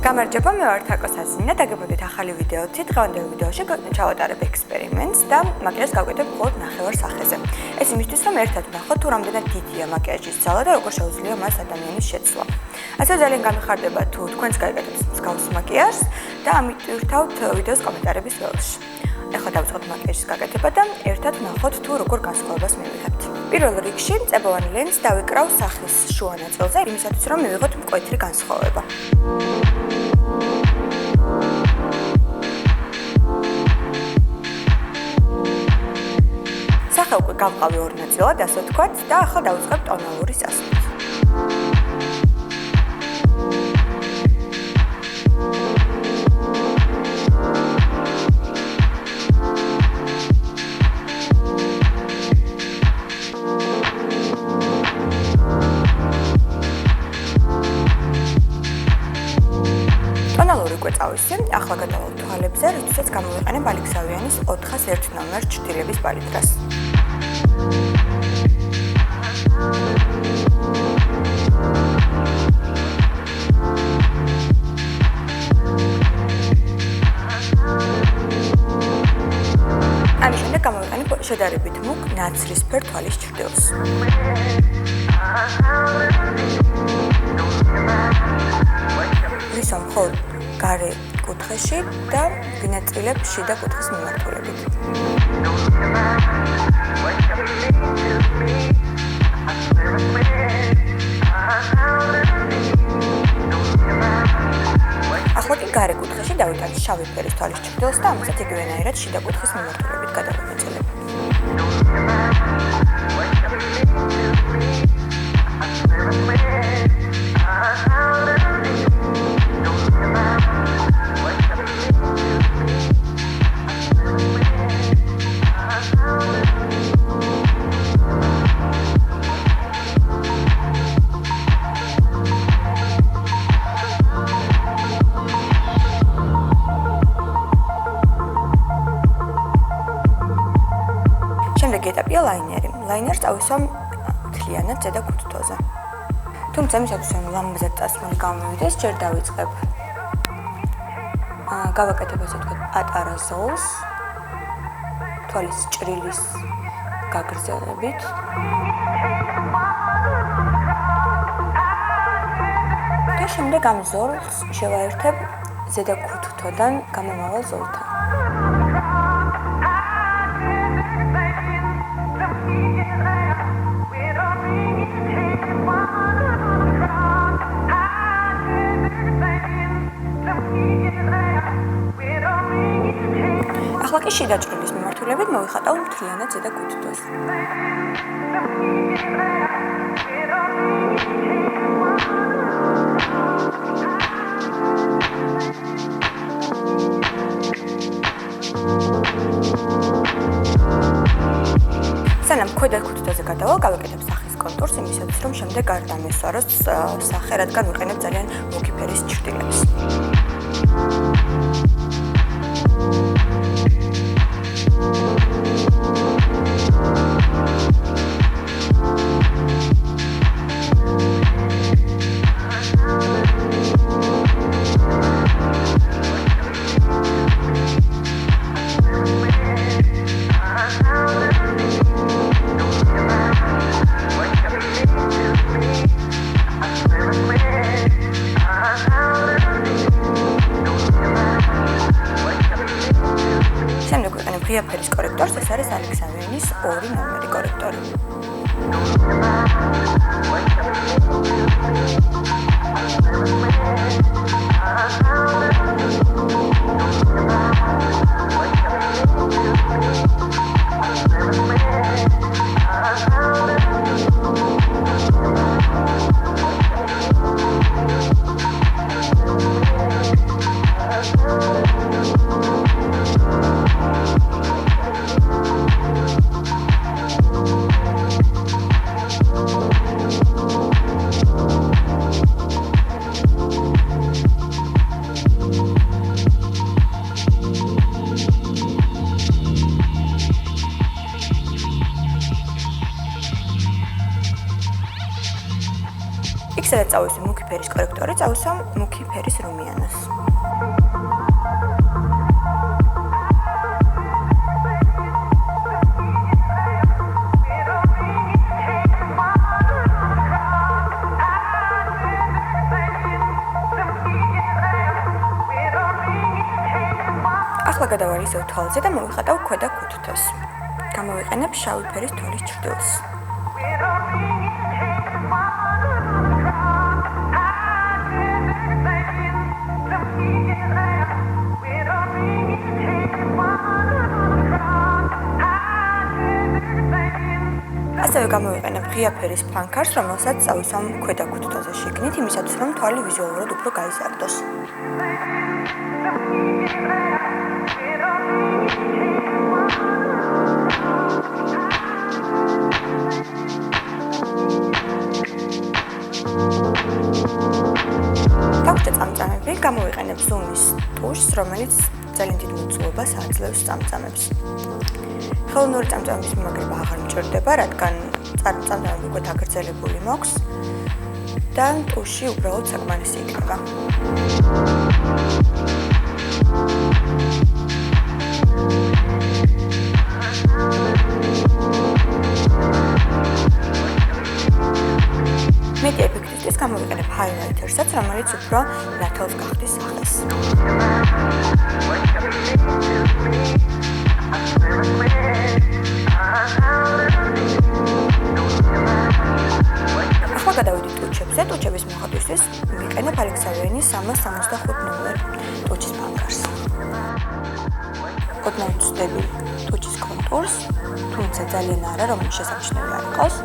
გამარჯობა, მე ვარ თაკო სასინა, დაგებოდით ახალი ვიდეოთი. დღევანდელ ვიდეოში ჩავატარებ ექსპერიმენტს და მაკიაჟს გავკეთებ მხოლოდ ნახევარ სახეზე. ეს იმისთვის, რომ ერთად ვნახოთ, თუ რამდენად დიდია მაკიაჟის ძალა და როგორ შეუძლია მას ადამიანის შეცვლა. ასე ძალიან გამიხარდება, თუ თქვენც გაიგებთ მსგავს მაკიაჟს და ამით ვირთავთ ვიდეოს კომენტარების ველში. ეხლა დავწყოთ მაკიაჟის გაკეთება და ერთად ვნახოთ, თუ როგორ განსხვავებას მივიღებთ. პირველ რიგში წებოვანი ლენტს დავიკრავ სახის შუა ნაწილზე, იმისათვის, რომ მივიღოთ მკვეთრი განსხვავება. სახე უკვე გავყავი ორ ნაწილად, ასე ვთქვათ, და ახლა დავიწყებ ტონალური სასმით. ტონალური უკვე წავისი, ახლა გადავალ თვალებზე, რითაც გამოვიყენებ ალექსავიანის 401 ნომერ ჩრდილების პალიტრას. ამის შემდეგ გამოვიყენებ შედარებით მუქ ნაცრისფერ თვალის ჩრდილს. ვისვამ მხოლოდ გარე კუთხეში და ვინაწილებ შიდა კუთხის მიმართულებით. ახლა კი გარე კუთხეში დავიტანთ შავი ფერის თვალის ჩრდილს და ამასაც იგივენაირად შიდა კუთხის მიმართულებით გადავინაწილებ. შემდეგი ეტაპია ლაინერი. ლაინერს წავისვამ მთლიანად ზედა ქუთუთოზე. თუმცა იმისათვის, რომ ლამაზად წასვლილი გამოვიდეს, ჯერ დავიწყებ გავაკეთებ ასე ვთქვათ პატარა ზოლს თვალის ჭრილის გაგრძელებით. და შემდეგ ამ ზოლს შევაერთებ ზედა ქუთუთოდან გამომავალ ზოლთან. ახლა კი შიდა ჭრილის მიმართულებით მოვიხატავ მთლიანად ზედა ქუთუთოს. სანამ ქვედა ქუთუთოზე გადავალ, გავაკეთებ სახის კონტურს, იმისათვის, რომ შემდეგ არ დამესვაროს სახე, რადგან ვიყენებ ძალიან მუქი ფერის ჩრდილებს. ღია ფერის კორექტორს, ეს არის ალექსავიანის 2 ნომერი კორექტორი. იქ სადაც წავისვი მუქი ფერის კორექტორი, წავისვამ მუქი ფერის რუმიანას. ახლა გადავარ ისევ თვალზე და მოვიხატავ ქვედა კუთხეს. გამოვიყენებ შავი ფერის თვალის ჩრდილს. ასევე გამოვიყენებ ღია ფერის ფანქარს, რომელსაც წავისვამ ქვედა კუთხეზე შიგნით, იმისათვის რომ თვალი ვიზუალურად უფრო გაიზარდოს. გაგვჭირდა წამწამები, გამოვიყენებ ზუმის ტუშს, რომელიც ძალიან დიდ მოცულობას აძლევს წამწამებს. ხელოვნური წამწამების მიმაგრება აღარ მჭირდება, რადგან წამწამები უკვე დაგრძელებული მაქვს და ტუში უბრალოდ საკმარისი იქნება. მეტი ეფექტისთვის გამოვიყენებ ჰაილაითერსაც, რომელიც უფრო ნათელს გახდის სახეს. ახლა გადავიდით ტუჩებზე. ტუჩების მოხატვისთვის ვიყენებ ალექსანდრიანის 365 ნომერ ტუჩის ფანქარს. ოდნავ ვწვდები ტუჩის კონტურს, თუმცა ძალიან არა, რომ შესამჩნევი არ იყოს.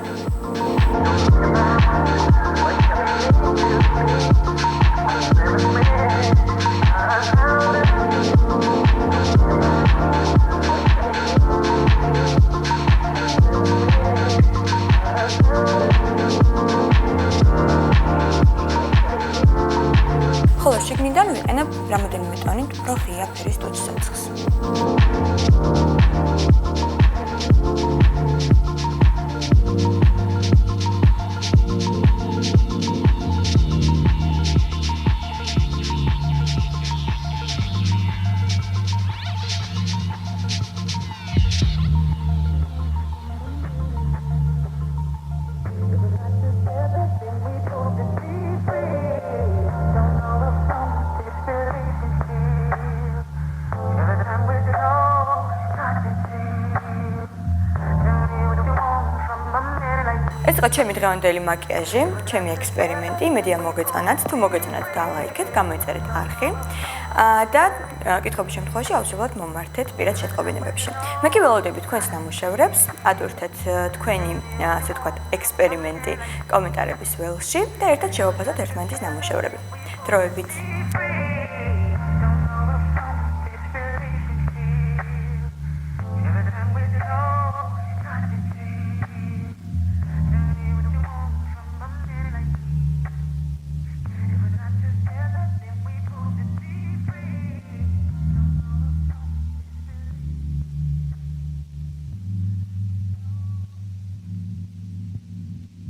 ხოლო შიგნიდან ვიყენებ რამოდენიმე ტონით უფრო ღია ფერის ტუჩის საცხს. ეს იყო ჩემი დღევანდელი მაკიაჟი, ჩემი ექსპერიმენტი. იმედია მოგეწონათ. თუ მოგეწონათ, დალაიქეთ, გამოიწერეთ არხი და კითხვების შემთხვევაში აუცილებლად მომართეთ პირად შეტყობინებებში. მე კი ველოდები თქვენს ნამუშევრებს, ატვირთეთ თქვენი, ასე ვთქვათ, ექსპერიმენტი კომენტარების ველში და ერთად შევაფასოთ ერთმანეთის ნამუშევრები. დროებით.